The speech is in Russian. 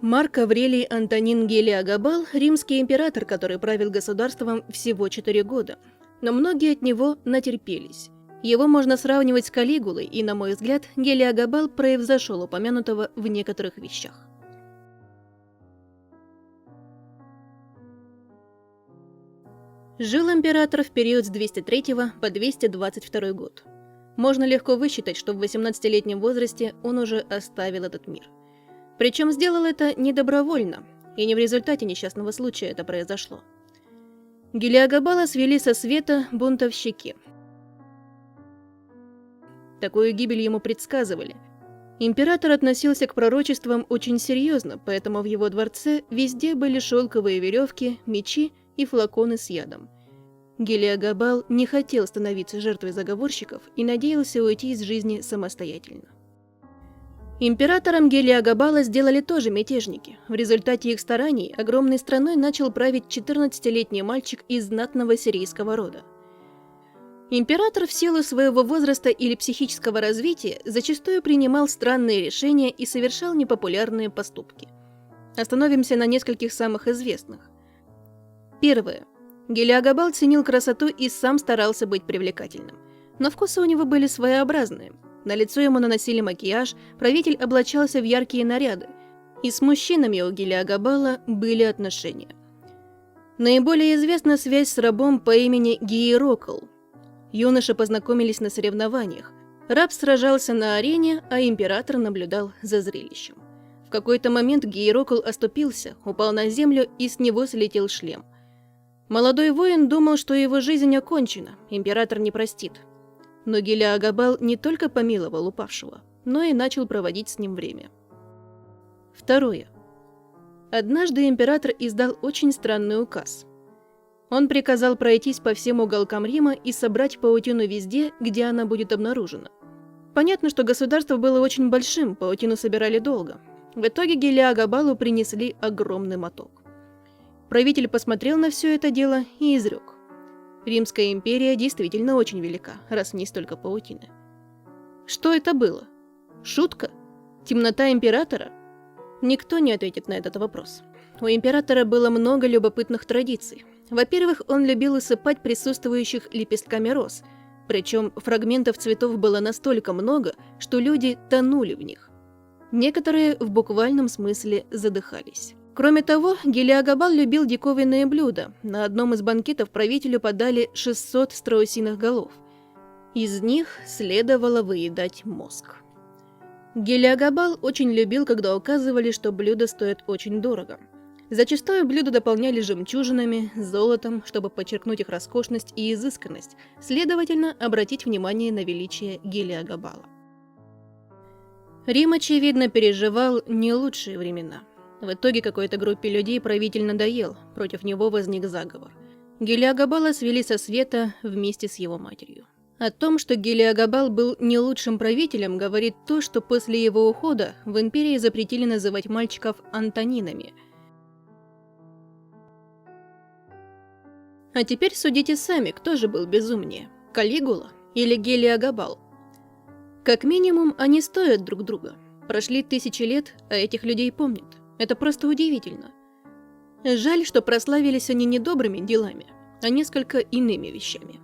Марк Аврелий Антонин Гелиогабал – римский император, который правил государством всего 4 года. Но многие от него натерпелись. Его можно сравнивать с Калигулой, и, на мой взгляд, Гелиогабал превзошел упомянутого в некоторых вещах. Жил император в период с 203 по 222 год. Можно легко высчитать, что в 18-летнем возрасте он уже оставил этот мир. Причем сделал это не добровольно, и не в результате несчастного случая это произошло. Гелиогабала свели со света бунтовщики. Такую гибель ему предсказывали. Император относился к пророчествам очень серьезно, поэтому в его дворце везде были шелковые веревки, мечи и флаконы с ядом. Гелиогабал не хотел становиться жертвой заговорщиков и надеялся уйти из жизни самостоятельно. Императором Гелиогабала сделали тоже мятежники. В результате их стараний огромной страной начал править 14-летний мальчик из знатного сирийского рода. Император в силу своего возраста или психического развития зачастую принимал странные решения и совершал непопулярные поступки. Остановимся на нескольких самых известных. Первое. Гелиогабал ценил красоту и сам старался быть привлекательным. Но вкусы у него были своеобразные. На лицо ему наносили макияж, правитель облачался в яркие наряды, и с мужчинами у Гелиогабала были отношения. Наиболее известна связь с рабом по имени Гиерокл. Юноши познакомились на соревнованиях. Раб сражался на арене, а император наблюдал за зрелищем. В какой-то момент Гиерокл оступился, упал на землю, и с него слетел шлем. Молодой воин думал, что его жизнь окончена, император не простит. Но Гелиогабал не только помиловал упавшего, но и начал проводить с ним время. Второе. Однажды император издал очень странный указ. Он приказал пройтись по всем уголкам Рима и собрать паутину везде, где она будет обнаружена. Понятно, что государство было очень большим, паутину собирали долго. В итоге Гелиогабалу принесли огромный моток. Правитель посмотрел на все это дело и изрек: Римская империя действительно очень велика, раз в ней столько паутины. Что это было? Шутка? Темнота императора? Никто не ответит на этот вопрос. У императора было много любопытных традиций. Во-первых, он любил усыпать присутствующих лепестками роз, причем фрагментов цветов было настолько много, что люди тонули в них. Некоторые в буквальном смысле задыхались. Кроме того, Гелиогабал любил диковинные блюда. На одном из банкетов правителю подали 600 страусиных голов. Из них следовало выедать мозг. Гелиогабал очень любил, когда указывали, что блюдо стоит очень дорого. Зачастую блюда дополняли жемчужинами, золотом, чтобы подчеркнуть их роскошность и изысканность, следовательно, обратить внимание на величие Гелиогабала. Рим, очевидно, переживал не лучшие времена. В итоге какой-то группе людей правитель надоел, против него возник заговор. Гелиогабала свели со света вместе с его матерью. О том, что Гелиогабал был не лучшим правителем, говорит то, что после его ухода в империи запретили называть мальчиков Антонинами. А теперь судите сами, кто же был безумнее, Калигула или Гелиогабал? Как минимум, они стоят друг друга. Прошли 1000 лет, а этих людей помнят. Это просто удивительно. Жаль, что прославились они не добрыми делами, а несколько иными вещами.